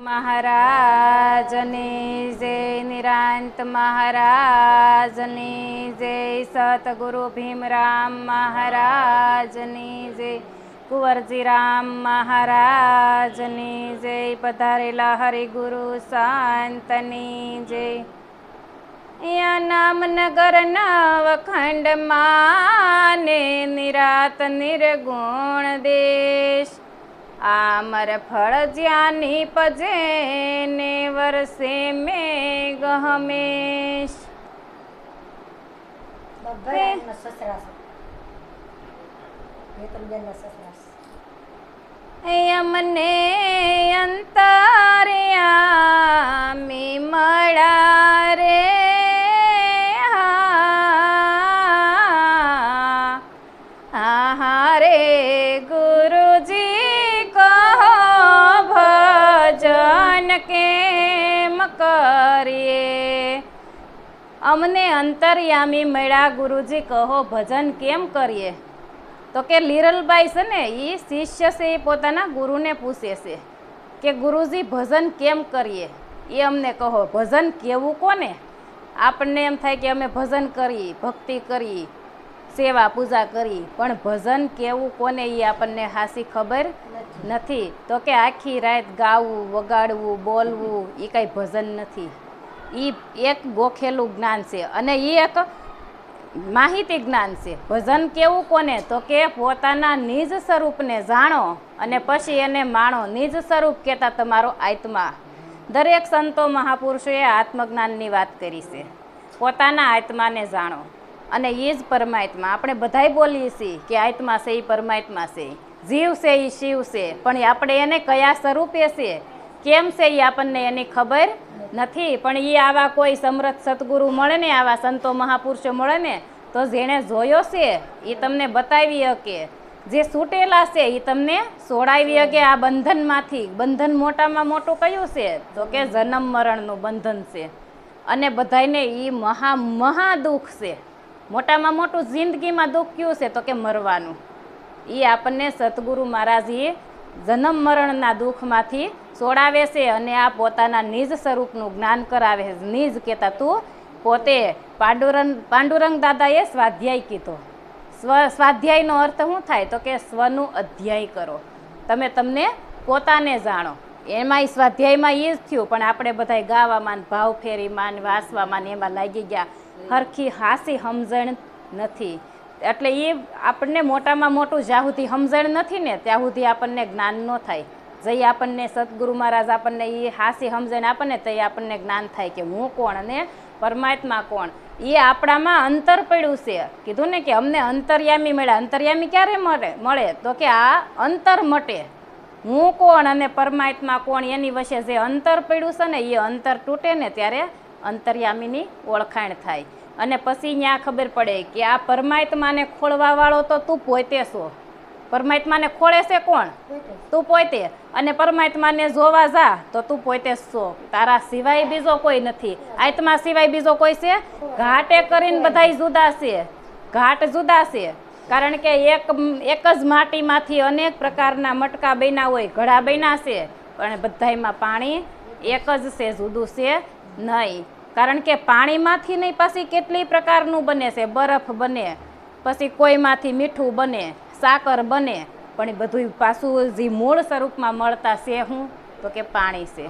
મહારાજની જય, નિરાંત મહારાજની જય, સતગુરુ ભીમરામ મહારાજની જય, કુંવરજીરામ મહારાજની જય, પધારેલા હરિગુરુ સંતની જય. નામનગર નવખંડમાં ને નિરાત નિર્ગુણ દેશ, આમર ફળ જ્યાં નીપજે ને વરસે મેઘ હમેશ. અમને અંતર્યામી મળ્યા રે, હારે ગુરુજી કહો ભજન કેમ કરીએ. અમને અંતર્યામી મળ્યા ગુરુજી કહો ભજન કેમ કરીએ. તો કે લીરલબાઈ છે ને એ શિષ્ય છે, એ પોતાના ગુરુને પૂછે છે કે ગુરુજી ભજન કેમ કરીએ, એ અમને કહો. ભજન કેવું કોને? આપણને એમ થાય કે અમે ભજન કરી, ભક્તિ કરી, સેવા પૂજા કરી, પણ ભજન કેવું કોને એ આપણને હાસી ખબર નથી. તો કે આખી રાત ગાવું, વગાડવું, બોલવું એ કાંઈ ભજન નથી. એ એક ગોખેલું જ્ઞાન છે અને એ એક માહિતી જ્ઞાન છે. ભજન કેવું કોને? તો કે પોતાના નિજ સ્વરૂપને જાણો અને પછી એને માણો. નિજ સ્વરૂપ કહેતા તમારો આત્મા. દરેક સંતો મહાપુરુષોએ આત્મજ્ઞાનની વાત કરી છે. પોતાના આત્માને જાણો અને એ જ પરમાત્મા. આપણે બધાય બોલીએ છીએ કે આત્મા છે એ પરમાત્મા છે, જીવ છે એ શિવ છે, પણ આપણે એને કયા સ્વરૂપે છે, કેમ છે એ આપણને એની ખબર નથી. પણ એ આવા કોઈ સમર્થ સદગુરુ મળે ને, આવા સંતો મહાપુરુષો મળે ને, તો જેણે જોયો છે એ તમને બતાવી શકે, જે છૂટેલા છે એ તમને છોડાવી શકે આ બંધનમાંથી. બંધન મોટામાં મોટું કયું છે? તો કે જન્મ મરણનું બંધન છે. અને બધાને એ મહા દુઃખ છે. મોટામાં મોટું જિંદગીમાં દુઃખ કયું છે? તો કે મરવાનું. એ આપણને સતગુરુ મહારાજ એ જન્મ મરણના દુઃખમાંથી છોડાવે છે અને આ પોતાના નિજ સ્વરૂપનું જ્ઞાન કરાવે છે. નિજ કહેતા તું પોતે. પાંડુરંગ દાદાએ સ્વાધ્યાય કીધો. સ્વાધ્યાયનો અર્થ શું થાય? તો કે સ્વનું અધ્યાય કરો. તમે તમને પોતાને જાણો. એમાંય સ્વાધ્યાયમાં એ જ થયું, પણ આપણે બધા ગાવામાં, ભાવ ફેરીમાં, વાસવામાં એમાં લાગી ગયા. હરખી હાસી સમજણ નથી. એટલે એ આપણને મોટામાં મોટું જ્યાં સુધી સમજણ નથી ને ત્યાં સુધી આપણને જ્ઞાન ન થાય. જે આપણને સદગુરુ મહારાજ આપણને એ હાસી સમજણ આપે ને તો એ આપણને જ્ઞાન થાય કે હું કોણ અને પરમાત્મા કોણ. એ આપણામાં અંતર પડ્યું છે. કીધું ને કે અમને અંતર્યામી મળ્યા. અંતર્યામી ક્યારે મળે? તો કે આ અંતર મટે. હું કોણ અને પરમાત્મા કોણ એની વચ્ચે જે અંતર પડ્યું છે ને એ અંતર તૂટે ને ત્યારે અંતર્યામીની ઓળખાણ થાય. અને પછી ત્યાં ખબર પડે કે આ પરમાત્માને ખોળવા વાળો તો તું પોતે છો. પરમાત્માને ખોળે છે કોણ? તું પોતે. અને પરમાત્માને જોવા જા તો તું પોતે જ છો. તારા સિવાય બીજો કોઈ નથી. આત્મા સિવાય બીજો કોઈ છે? ઘાટે કરીને બધાય જુદા છે. ઘાટ જુદા છે. કારણ કે એક જ માટીમાંથી અનેક પ્રકારના મટકા બન્યા હોય, ઘડા બન્યા છે, પણ બધાયમાં પાણી એક જ છે, જુદું છે નહીં. કારણ કે પાણીમાંથી નહીં, પછી કેટલી પ્રકારનું બને છે. બરફ બને, પછી કોઈમાંથી મીઠું બને, સાકર બને, પણ એ બધું પાછું જે મૂળ સ્વરૂપમાં મળતા છે શું? તો કે પાણી છે.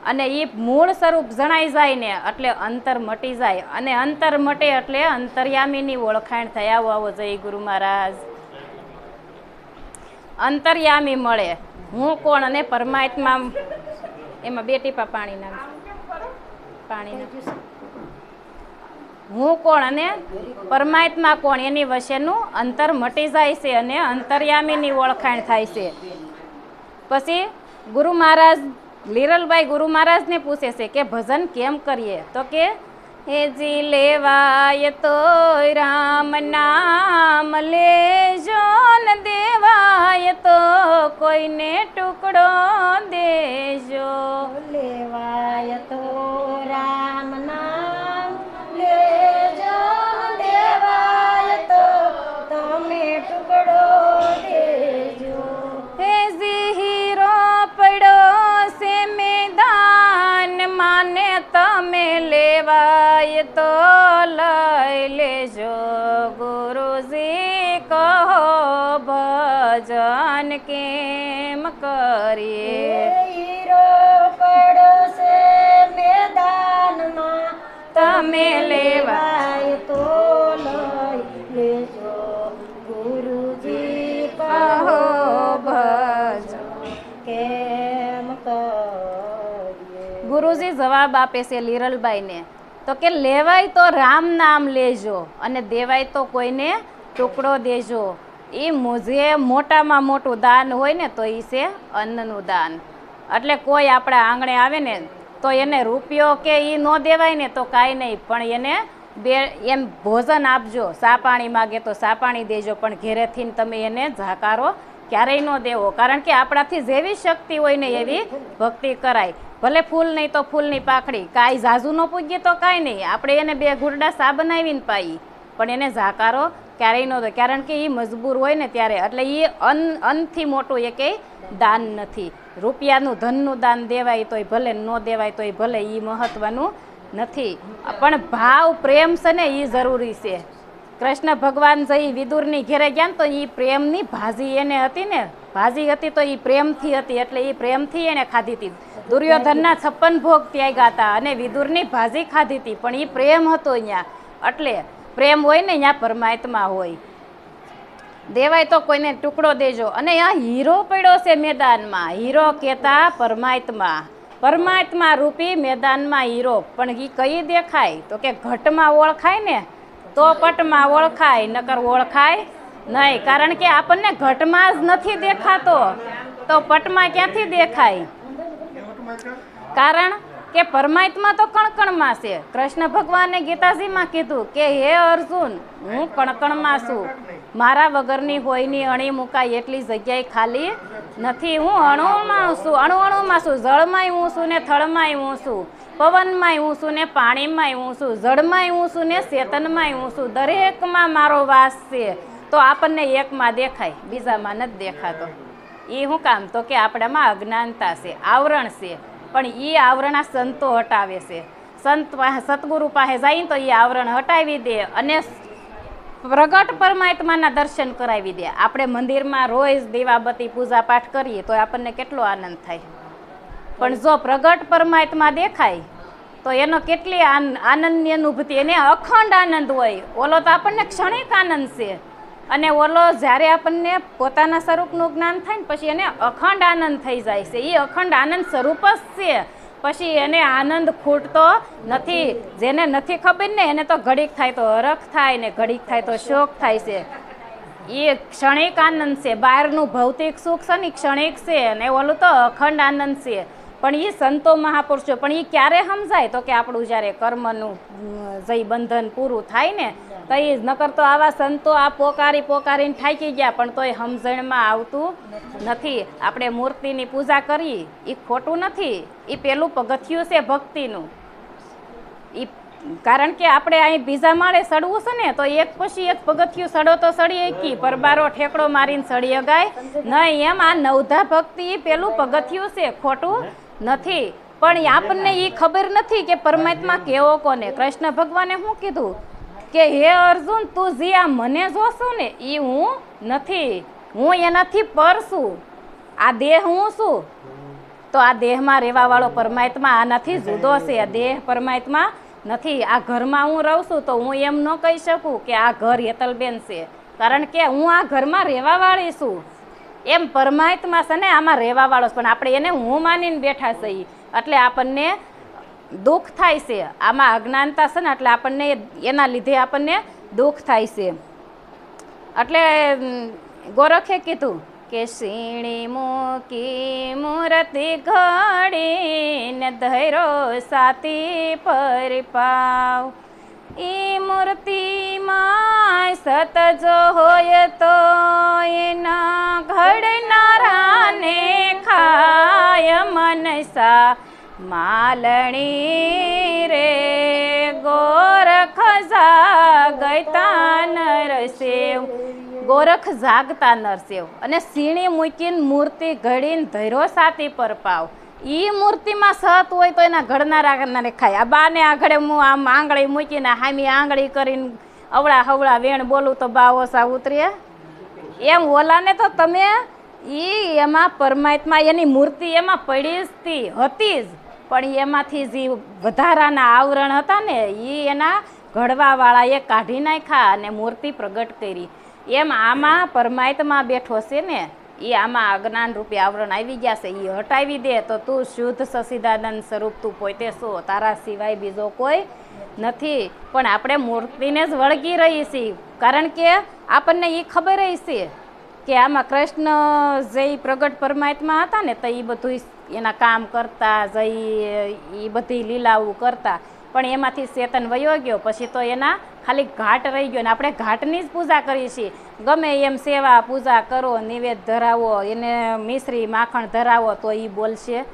અને એ મૂળ સ્વરૂપ જણાઈ જાય ને એટલે અંતર મટી જાય. અને અંતર મટે એટલે અંતર્યામીની ઓળખાણ થાય. આવો આવો જય ગુરુ મહારાજ. અંતર્યામી મળે. હું કોણ અને પરમાત્મા. એમાં 2 ટીપા પાણી નાખજો. હું કોણ અને પરમાત્મા કોણ એની વચ્ચેનું અંતર મટી જાય છે અને અંતર્યામીની ઓળખાણ થાય છે. પછી ગુરુ મહારાજ લીરલબાઈ ગુરુ મહારાજને પૂછે છે કે ભજન કેમ કરીએ? તો કે હેજી લેવાય તો રામ નામ લેજો ને દેવાય તો કોઈને ટુકડો દેજો. લેવાય તો રામ નામ લેજો દેવાય તો તમે ટુકડો દેજો. હીરો પડ્યો છે મેં તમે લેવાય તો લઈ લેજો ગુરુજી કહો ભજન કેમ કરીએ હીરો પડશે મેદાનમાં તમે લેવા લેવાય તો લઈ લેજો ગુરુજી કહો કહો ભજન કેમ કરીએ ગુરુજી જવાબ આપે છે લીરલબાઈને તો કે લેવાય તો રામ નામ લેજો અને દેવાય તો કોઈને ટુકડો દેજો. એ જે મોટામાં મોટું દાન હોય ને તો એ છે અન્નનું દાન. એટલે કોઈ આપણા આંગણે આવે ને તો એને રૂપિયો કે એ ન દેવાય ને તો કાંઈ નહીં, પણ એને એમ ભોજન આપજો. સા પાણી માગે તો સા પાણી દેજો, પણ ઘેરેથી તમે એને ઝાકારો ક્યારેય ન દેવો. કારણ કે આપણાથી જેવી શક્તિ હોય ને એવી ભક્તિ કરાય. ભલે ફૂલ નહીં તો ફૂલની પાખડી, કાંઈ ઝાઝુ ન પૂગીએ તો કાંઈ નહીં, આપણે એને 2 ઘૂંટડા સા બનાવીને પાઈ, પણ એને ઝાકારો ક્યારેય ન દે. કારણ કે એ મજબૂર હોય ને ત્યારે. એટલે એ અન્નથી મોટું એ કંઈ દાન નથી. રૂપિયાનું ધનનું દાન દેવાય તોય ભલે, ન દેવાય તોય ભલે, એ મહત્વનું નથી. પણ ભાવ પ્રેમ છે ને એ જરૂરી છે. કૃષ્ણ ભગવાન જઈ વિદુરની ઘેરે ગયા ને તો એ પ્રેમની ભાજી એને હતી ને, ભાજી હતી તો એ પ્રેમથી હતી, એટલે એ પ્રેમથી એને ખાધી હતી. દુર્યોધનના 56 ભોગ ત્યાગ્યા હતા અને વિદુરની ભાજી ખાધી હતી, પણ એ પ્રેમ હતો અહીંયા. એટલે પ્રેમ હોય ને અહીંયા પરમાત્મા હોય. દેવાય તો કોઈને ટુકડો દેજો. અને આ હીરો પડ્યો છે મેદાનમાં. હીરો કહેતા પરમાત્મા, પરમાત્મા રૂપી મેદાનમાં હીરો. પણ એ કઈ દેખાય તો કે ઘટમાં ઓળખાય ને તો પટમાં ઓળખાય, નકર ઓળખાય નહીં. કારણ કે આપણને ઘટમાં જ નથી દેખાતો તો પટમાં ક્યાંથી દેખાય? કારણ કે પરમાત્મા તો કણકણમાં છે. કૃષ્ણ ભગવાને ગીતાજીમાં કીધું કે હે અર્જુન, હું કણકણમાં છું, મારા વગરની હોયની અણી મુકાય એટલી જગ્યાએ ખાલી નથી. હું અણુમાં છું, અણુમાં છું. જળમાંય હું છું ને થળમાંય હું છું, પવનમાંય હું છું ને પાણીમાંય હું છું, જળમાંય હું છું ને ચેતનમાંય હું છું. દરેકમાં મારો વાસ છે. તો આપણને એકમાં દેખાય, બીજામાં નથી દેખાતો. એ શું કામ? તો કે આપણામાં અજ્ઞાનતા છે, આવરણ છે. પણ એ આવરણ આ સંતો હટાવે છે. સંત સતગુરુ પાસે જાય તો એ આવરણ હટાવી દે અને પ્રગટ પરમાત્માના દર્શન કરાવી દે. આપણે મંદિરમાં રોજ દીવાબત્તી પૂજા પાઠ કરીએ તો આપણને કેટલો આનંદ થાય. પણ જો પ્રગટ પરમાત્મા દેખાય તો એનો કેટલી આનંદની અનુભૂતિ, એને અખંડ આનંદ હોય. ઓલો તો આપણને ક્ષણિક આનંદ છે, અને ઓલો જ્યારે આપણને પોતાના સ્વરૂપનું જ્ઞાન થાય ને પછી એને અખંડ આનંદ થઈ જાય છે. એ અખંડ આનંદ સ્વરૂપ જ છે. પછી એને આનંદ ખૂટતો નથી. જેને નથી ખબર ને એને તો ઘડીક થાય તો હરખ થાય ને ઘડીક થાય તો શોક થાય છે. એ ક્ષણિક આનંદ છે. બહારનું ભૌતિક સુખ છે ને ક્ષણિક છે, અને ઓલું તો અખંડ આનંદ છે. પણ એ સંતો મહાપુરુષો, પણ એ ક્યારે સમજાય તો કે આપણું જ્યારે કર્મનું જઈ બંધન પૂરું થાય ને તો એ નકર તો આવા સંતો આ પોકારીને થાકી ગયા, પણ તોય સમજણમાં આવતું નથી. આપણે મૂર્તિની પૂજા કરીએ એ ખોટું નથી, એ પેલું પગથિયું છે ભક્તિનું. એ કારણ કે આપણે અહીં બીજા માળે સડવું છે ને તો એક પછી એક પગથિયું સડો તો સડી કી, પરબારો ઠેકડો મારીને સડી અગાય નહીં. એમ આ નવધા ભક્તિ એ પેલું પગથિયું છે, ખોટું નથી. પણ આપણને એ ખબર નથી કે પરમાત્મા કેવો કોને. કૃષ્ણ ભગવાને શું કીધું કે હે અર્જુન, તું જે આ મને જોશું ને એ હું નથી, હું એનાથી પર છું. આ દેહ હું છું, તો આ દેહમાં રહેવા વાળો પરમાત્મા આનાથી જુદો છે. આ દેહ પરમાત્મા નથી. આ ઘરમાં હું રહું છું તો હું એમ ન કહી શકું કે આ ઘર હેતલબેન છે, કારણ કે હું આ ઘરમાં રહેવા વાળી છું. એમ પરમાત્મા છે ને આમાં રહેવા વાળો, પણ આપણે એને હું માનીને બેઠા છીએ એટલે આપણને દુઃખ થાય છે. આમાં અજ્ઞાનતા છે ને એટલે આપણને એના લીધે આપણને દુઃખ થાય છે. એટલે ગોરખે કીધું કે સીણી મૂકી મૂર્તિ ઘડીને ધૈરો સાતી પર પાવ. ઈ મૂર્તિમાં સત જો હોય તો એના ઘડનારાને ખાય મનસા માલણી રે. ગોરખ જાગતા નરસેવ, ગોરખ જાગતા નરસેવ. અને સીણી મૂકીને મૂર્તિ ઘડીને ધૈરો સાતી પર પાવ. ઈ મૂર્તિમાં સત હોય તો એના ઘડનારા ખાય. આ બાને આગળ હું આમ આંગળી મૂકીને હામી આંગળી કરીને અવળા હવળા વેણ બોલું તો બા ઓસા ઉતરે એમ ઓલાને તો તમે ઈ એમાં પરમાત્મા એની મૂર્તિ એમાં પડી જ હતી જ, પણ એમાંથી જે વધારાના આવરણ હતા ને એ એના ઘડવાવાળાએ કાઢી નાખ્યા અને મૂર્તિ પ્રગટ કરી. એમ આમાં પરમાત્મા બેઠો છે ને એ આમાં અજ્ઞાન રૂપે આવરણ આવી ગયા છે, એ હટાવી દે તો તું શુદ્ધ સસીદાનંદ સ્વરૂપ તું પોતે છો, તારા સિવાય બીજો કોઈ નથી. પણ આપણે મૂર્તિને જ વળગી રહી છીએ, કારણ કે આપણને એ ખબર છે કે આમાં કૃષ્ણ જે પ્રગટ પરમાત્મા હતા ને તો એ બધું એના કામ કરતા જઈ એ બધી લીલાઓ કરતા, પણ એમાંથી ચેતન વયો ગયો પછી તો એના ખાલી ઘાટ રહી ગયો ને આપણે ઘાટની જ પૂજા કરીએ છીએ. ગમે એમ સેવા પૂજા કરો, નિવેદ ધરાવો, એને મિશ્રી માખણ ધરાવો તો એ બોલશે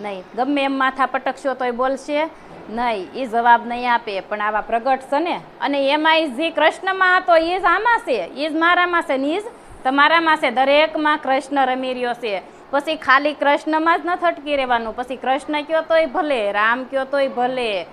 નહીં, ગમે એમ માથા પટકશો તો એ બોલશે નહીં, એ જવાબ નહીં આપે. પણ આવા પ્રગટ છે ને, અને એમાં જે કૃષ્ણમાં હતો એ જ આમાં છે, એ જ મારામાં છે ને એ જ તમારામાં છે, દરેકમાં કૃષ્ણ રમી રહ્યો છે. પછી ખાલી કૃષ્ણમાં જ નથી અટકી રહેવાનું, પછી કૃષ્ણ કયો તોય ભલે, રામ કયો તોય ભલે,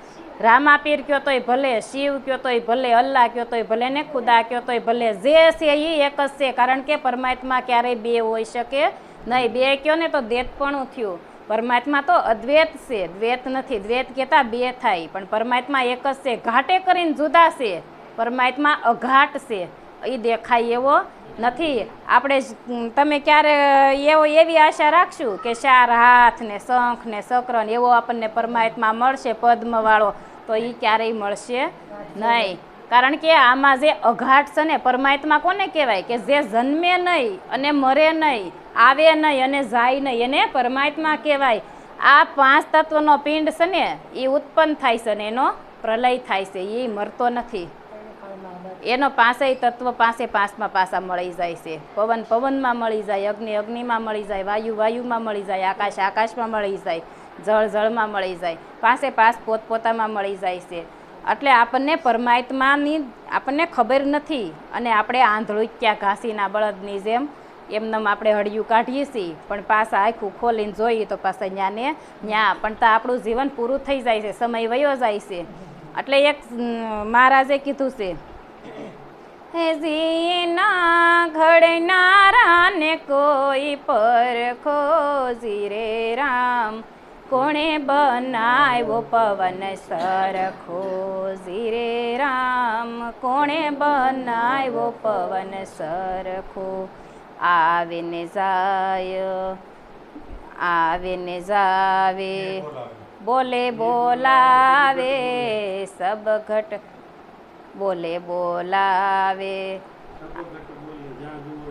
રામાપીર કયો તોય ભલે, શિવ કયો તોય ભલે, અલ્લાહ કયો તોય ભલે ને ખુદા કયો તોય ભલે, જે છે એ એક જ છે. કારણ કે પરમાત્મા ક્યારેય બે હોઈ શકે નહીં. બે કયો ને તો દ્વૈતપણું થયું. પરમાત્મા તો અદ્વૈત છે, દ્વૈત નથી. દ્વૈત કહેતા બે થાય, પણ પરમાત્મા એક જ છે. ઘાટે કરીને જુદા છે, પરમાત્મા અઘાટ છે, એ દેખાય એવો નથી. આપણે તમે ક્યારે એવી આશા રાખશું કે 4 હાથ ને શંખ ને ચક્ર ને એવો આપણને પરમાત્મા મળશે પદ્મવાળો, તો એ ક્યારેય મળશે નહીં. કારણ કે આમાં જે અઘાટ છે ને, પરમાત્મા કોને કહેવાય કે જે જન્મે નહીં અને મરે નહીં, આવે નહીં અને જાય નહીં, એને પરમાત્મા કહેવાય. આ 5 તત્વનો પિંડ છે ને એ ઉત્પન્ન થાય છે ને એનો પ્રલય થાય છે, એ મરતો નથી. એનો 5 તત્વ 5માં પાછા મળી જાય છે. પવન પવનમાં મળી જાય, અગ્નિ અગ્નિમાં મળી જાય, વાયુ વાયુમાં મળી જાય, આકાશ આકાશમાં મળી જાય, જળ જળમાં મળી જાય, 5 પોતપોતામાં મળી જાય છે. એટલે આપણને પરમાત્માની આપણને ખબર નથી, અને આપણે આંધળુક્યા ઘાસીના બળદની જેમ એમનેમ આપણે હળિયું કાઢીએ છીએ, પણ પાછા આખું ખોલીને જોઈએ તો પાછા ન્યાને ન્યા પણ તો આપણું જીવન પૂરું થઈ જાય છે, સમય વયો જાય છે. એટલે એક મહારાજે કીધું છે, હે જીના ઘડનારા ને કોઈ પરખો રે રામ, કોણે બનાવ્યો પવન સરખો રે રામ, કોણે બનાવ્યો પવન સરખો. આવે ને જાય આવે ને જાવે, બોલે બોલાવે સબ ઘટ, બોલે બોલાવે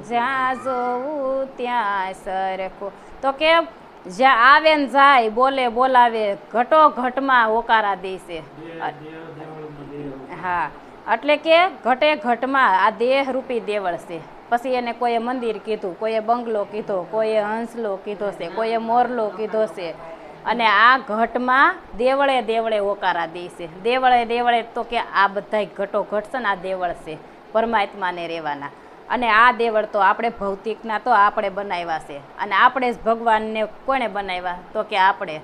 જ્યાં જોવું ત્યાં સરખો. તો કે જ્યાં આવે ને જાય, બોલે બોલાવે, ઘટો ઘટમાં હોકારા દેશે. હા, એટલે કે ઘટે ઘટમાં આ દેહ રૂપી દેવળ છે. પછી એને કોઈએ મંદિર કીધું, કોઈએ બંગલો કીધો, કોઈએ હંસલો કીધો છે, કોઈએ મોરલો કીધો છે. અને આ ઘટમાં દેવળે દેવળે હોકારા દેશે. દેવળે દેવળે તો કે આ બધા ઘટો ઘટશે ને આ દેવળ છે પરમાત્માને રહેવાના. અને આ દેવળ તો આપણે ભૌતિકના તો આપણે બનાવ્યા છે, અને આપણે જ ભગવાનને કોણે બનાવ્યા તો કે આપણે.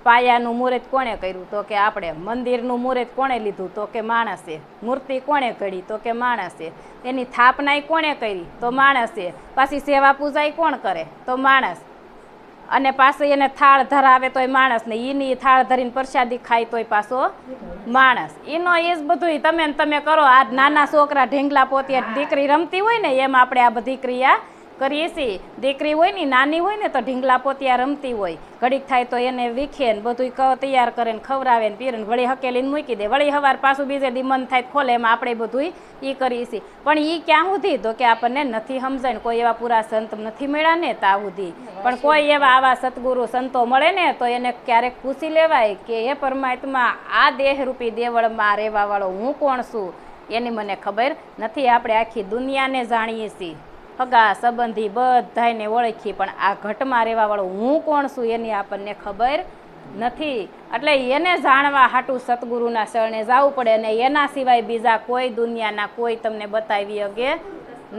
પાયાનું મુહૂર્ત કોણે કર્યું તો કે આપણે. મંદિરનું મુહૂર્ત કોણે લીધું તો કે માણસે. મૂર્તિ કોણે કરી તો કે માણસે. એની સ્થાપના કોણે કરી તો માણસે. પાછી સેવા પૂજા કોણ કરે તો માણસ. અને પાછો એને થાળ ધરાવે તોય માણસ ને, એની થાળ ધરીને પ્રસાદી ખાય તોય પાછો માણસ. એનો એ જ બધું તમે ને તમે કરો. આ નાના છોકરા ઢીંગલા પોતિયા દીકરી રમતી હોય ને એમ આપણે આ બધી ક્રિયા કરીએ છીએ. દીકરી હોય ને નાની હોય ને તો ઢીંગલા પોતિયા રમતી હોય, ઘડીક થાય તો એને વીખે ને બધું તૈયાર કરે ને ખવડાવે ને પીરે ને વળી હકેલીને મૂકી દે, વળી સવાર પાછું બીજે દી મન થાય ખોલે. એમાં આપણે બધું એ કરીએ છીએ. પણ એ ક્યાં સુધી તો કે આપણને નથી સમજાય. કોઈ એવા પૂરા સંત નથી મળ્યા ને ત્યાં સુધી. પણ કોઈ એવા આવા સદગુરુ સંતો મળે ને તો એને ક્યારેક પૂછી લેવાય કે હે પરમાત્મા, આ દેહરૂપી દેવળમાં રહેવા વાળો હું કોણ છું એની મને ખબર નથી. આપણે આખી દુનિયાને જાણીએ છીએ, હગા સંબંધી બધાને ઓળખી, પણ આ ઘટમાં રહેવા વાળો હું કોણ છું એની આપણને ખબર નથી. એટલે એને જાણવા હાટું સતગુરુના શરણે જવું પડે, અને એના સિવાય બીજા કોઈ દુનિયાના કોઈ તમને બતાવી શકે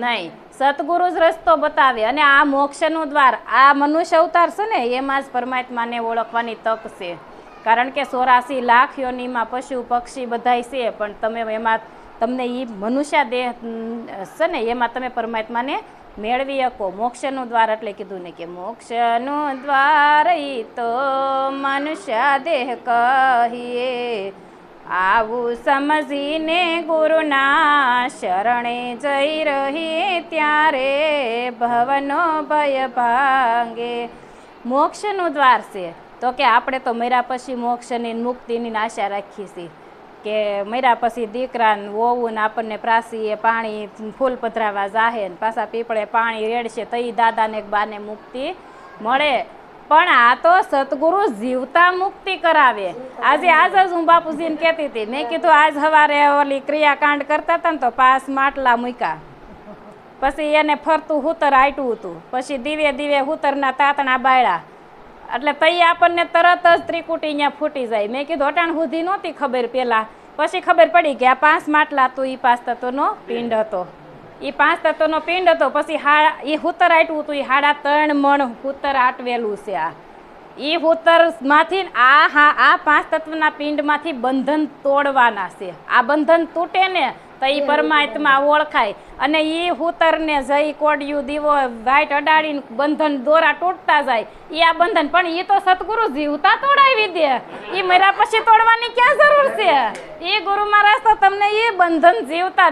નહીં, સતગુરુ જ રસ્તો બતાવે. અને આ મોક્ષનું દ્વાર, આ મનુષ્ય અવતાર છે ને, એમાં જ પરમાત્માને ઓળખવાની તક છે. કારણ કે 84 લાખ યોનિમાં પશુ પક્ષી બધાય છે, પણ તમે એમાં તમને એ મનુષ્ય દેહ છે ને, એમાં તમે પરમાત્માને મેળવી શકો. મોક્ષનું દ્વાર એટલે કીધું ને કે મોક્ષનું દ્વાર ઈ તો મનુષ્ય દેહ કહીએ, આવું સમજીને ગુરુના શરણે જઈ રહી, ત્યારે ભવનો ભય ભાંગે. મોક્ષનું દ્વાર છે તો કે આપણે તો મર્યા પછી મોક્ષની મુક્તિની આશા રાખીએ છીએ કે મર્યા પછી દીકરાને વહુને આપણને પ્રાસીએ પાણી ફૂલ પધરાવા જાહે ને પાછા પીપળે પાણી રેડશે તો એ દાદાને એક બાને મુક્તિ મળે. પણ આ તો સતગુરુ જીવતા મુક્તિ કરાવે. આજ જ હું બાપુજીને કહેતી હતી, મેં કીધું આજ સવારે ઓલી ક્રિયાકાંડ કરતા હતા ને તો 5 માટલા મૂક્યા, પછી એને ફરતું હુતર આટ્યું હતું, પછી દીવે દીવે હુતરના તાતણા બાળ્યા, એટલે તઈ આપણને તરત જ ત્રિકુટી અહીંયા ફૂટી જાય. મેં કીધું અટાણ સુધી નહોતી ખબર પહેલાં, પછી ખબર પડી કે આ 5 માટલા હતું એ 5 તત્વનો પિંડ હતો. એ 5 તત્વનો પિંડ હતો. પછી એ હુતર આટવું હતું, એ 3.5 મણ હુતર આટવેલું છે. એ હુતરમાંથી આ 5 તત્વના પિંડમાંથી બંધન તોડવાના છે. આ બંધન તૂટે ને તો એ પરમાત્મા ઓળખાય. અને એ હુતરને જઈ કોડિયું દીવો વાઈટ અડાડીને બંધન દોરા તૂટતા જાય. એ આ બંધન પણ એ તો સતગુરુ જીવતા તોડાવી દે. એ મર્યા પછી તોડવાની ક્યાં જરૂર છે? એ ગુરુ મહારાજ તો તમને એ બંધન જીવતા